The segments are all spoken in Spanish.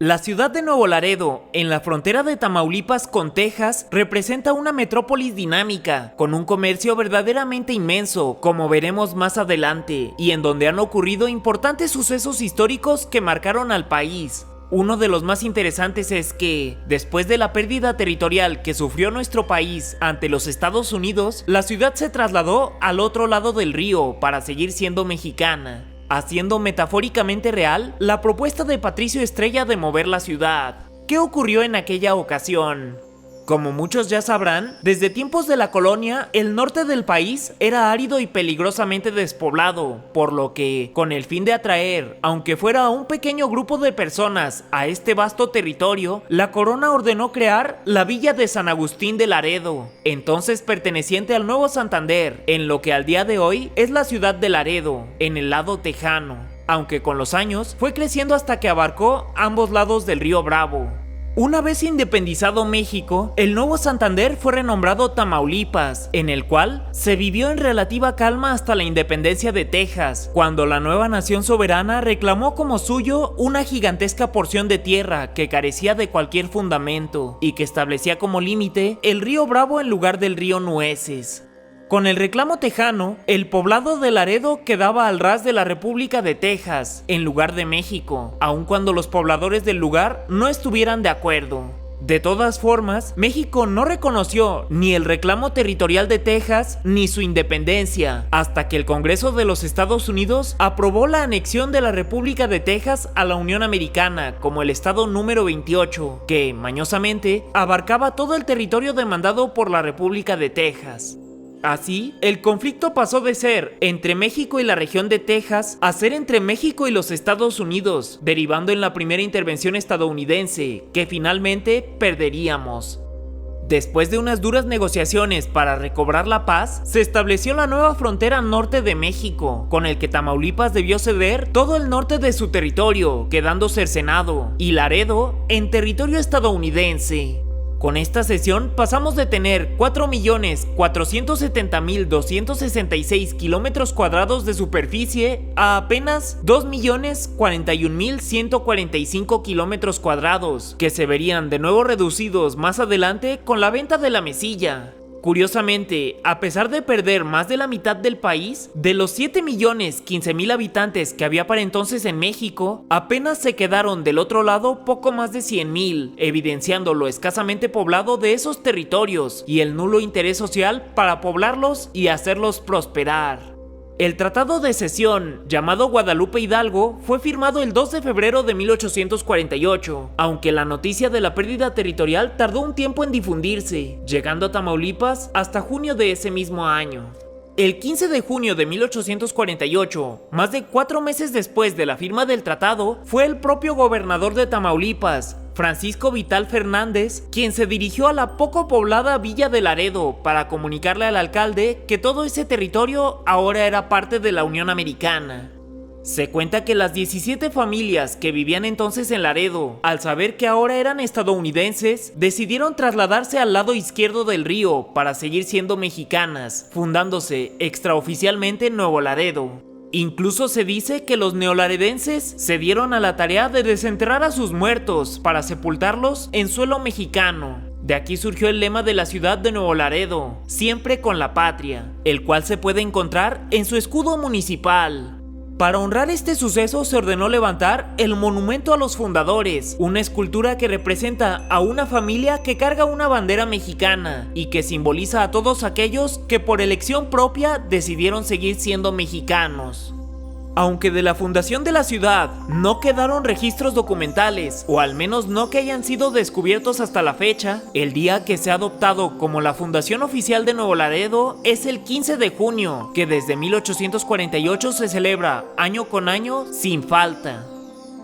La ciudad de Nuevo Laredo, en la frontera de Tamaulipas con Texas, representa una metrópolis dinámica, con un comercio verdaderamente inmenso, como veremos más adelante, y en donde han ocurrido importantes sucesos históricos que marcaron al país. Uno de los más interesantes es que, después de la pérdida territorial que sufrió nuestro país ante los Estados Unidos, la ciudad se trasladó al otro lado del río para seguir siendo mexicana, haciendo metafóricamente real la propuesta de Patricio Estrella de mover la ciudad. ¿Qué ocurrió en aquella ocasión? Como muchos ya sabrán, desde tiempos de la colonia, el norte del país era árido y peligrosamente despoblado, por lo que, con el fin de atraer, aunque fuera a un pequeño grupo de personas, a este vasto territorio, la corona ordenó crear la villa de San Agustín de Laredo, entonces perteneciente al Nuevo Santander, en lo que al día de hoy es la ciudad de Laredo, en el lado tejano, aunque con los años fue creciendo hasta que abarcó ambos lados del río Bravo. Una vez independizado México, el Nuevo Santander fue renombrado Tamaulipas, en el cual se vivió en relativa calma hasta la independencia de Texas, cuando la nueva nación soberana reclamó como suyo una gigantesca porción de tierra que carecía de cualquier fundamento y que establecía como límite el río Bravo en lugar del río Nueces. Con el reclamo tejano, el poblado de Laredo quedaba al ras de la República de Texas, en lugar de México, aun cuando los pobladores del lugar no estuvieran de acuerdo. De todas formas, México no reconoció ni el reclamo territorial de Texas ni su independencia, hasta que el Congreso de los Estados Unidos aprobó la anexión de la República de Texas a la Unión Americana como el estado número 28, que, mañosamente, abarcaba todo el territorio demandado por la República de Texas. Así, el conflicto pasó de ser entre México y la región de Texas a ser entre México y los Estados Unidos, derivando en la primera intervención estadounidense, que finalmente perderíamos. Después de unas duras negociaciones para recobrar la paz, se estableció la nueva frontera norte de México, con el que Tamaulipas debió ceder todo el norte de su territorio, quedando cercenado, y Laredo en territorio estadounidense. Con esta cesión pasamos de tener 4.470.266 kilómetros cuadrados de superficie a apenas 2.041.145 kilómetros cuadrados, que se verían de nuevo reducidos más adelante con la venta de la mesilla. Curiosamente, a pesar de perder más de la mitad del país, de los 7.015.000 habitantes que había para entonces en México, apenas se quedaron del otro lado poco más de 100.000, evidenciando lo escasamente poblado de esos territorios y el nulo interés social para poblarlos y hacerlos prosperar. El Tratado de Cesión, llamado Guadalupe Hidalgo, fue firmado el 2 de febrero de 1848, aunque la noticia de la pérdida territorial tardó un tiempo en difundirse, llegando a Tamaulipas hasta junio de ese mismo año. El 15 de junio de 1848, más de 4 meses después de la firma del tratado, fue el propio gobernador de Tamaulipas, Francisco Vital Fernández, quien se dirigió a la poco poblada Villa de Laredo para comunicarle al alcalde que todo ese territorio ahora era parte de la Unión Americana. Se cuenta que las 17 familias que vivían entonces en Laredo, al saber que ahora eran estadounidenses, decidieron trasladarse al lado izquierdo del río para seguir siendo mexicanas, fundándose extraoficialmente Nuevo Laredo. Incluso se dice que los neolaredenses se dieron a la tarea de desenterrar a sus muertos para sepultarlos en suelo mexicano. De aquí surgió el lema de la ciudad de Nuevo Laredo, siempre con la patria, el cual se puede encontrar en su escudo municipal. Para honrar este suceso se ordenó levantar el monumento a los fundadores, una escultura que representa a una familia que carga una bandera mexicana y que simboliza a todos aquellos que por elección propia decidieron seguir siendo mexicanos. Aunque de la fundación de la ciudad no quedaron registros documentales, o al menos no que hayan sido descubiertos hasta la fecha, el día que se ha adoptado como la fundación oficial de Nuevo Laredo es el 15 de junio, que desde 1848 se celebra año con año sin falta.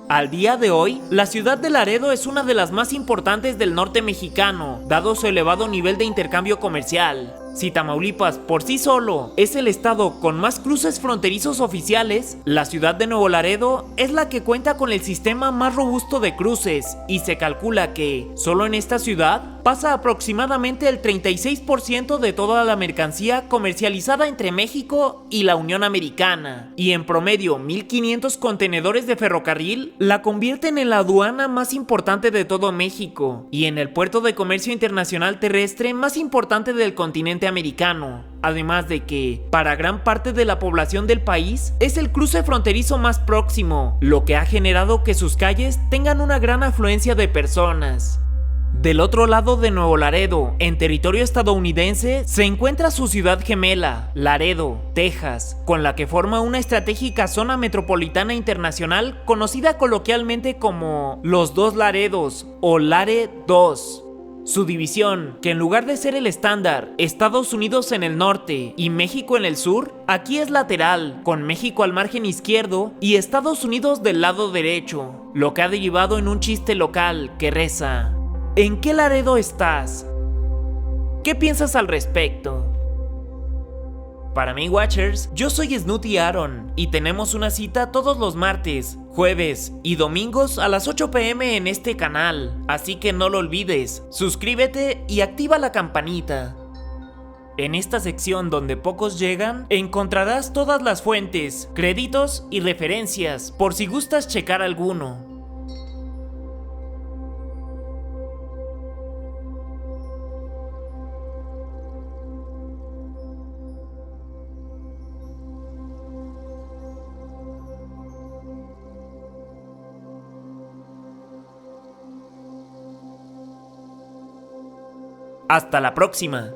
Al día de hoy, la ciudad de Laredo es una de las más importantes del norte mexicano, dado su elevado nivel de intercambio comercial. Si Tamaulipas por sí solo es el estado con más cruces fronterizos oficiales, la ciudad de Nuevo Laredo es la que cuenta con el sistema más robusto de cruces y se calcula que, solo en esta ciudad, pasa aproximadamente el 36% de toda la mercancía comercializada entre México y la Unión Americana, y en promedio 1,500 contenedores de ferrocarril la convierten en la aduana más importante de todo México y en el puerto de comercio internacional terrestre más importante del continente americano. Además de que, para gran parte de la población del país, es el cruce fronterizo más próximo, lo que ha generado que sus calles tengan una gran afluencia de personas. Del otro lado de Nuevo Laredo, en territorio estadounidense, se encuentra su ciudad gemela, Laredo, Texas, con la que forma una estratégica zona metropolitana internacional conocida coloquialmente como Los Dos Laredos o Lare 2. Su división, que en lugar de ser el estándar, Estados Unidos en el norte y México en el sur, aquí es lateral, con México al margen izquierdo y Estados Unidos del lado derecho, lo que ha derivado en un chiste local que reza: ¿en qué Laredo estás? ¿Qué piensas al respecto? Para mí, Watchers, yo soy Snooty Aaron y tenemos una cita todos los martes, jueves y domingos a las 8 p.m. en este canal, así que no lo olvides, suscríbete y activa la campanita. En esta sección donde pocos llegan, encontrarás todas las fuentes, créditos y referencias, por si gustas checar alguno. Hasta la próxima.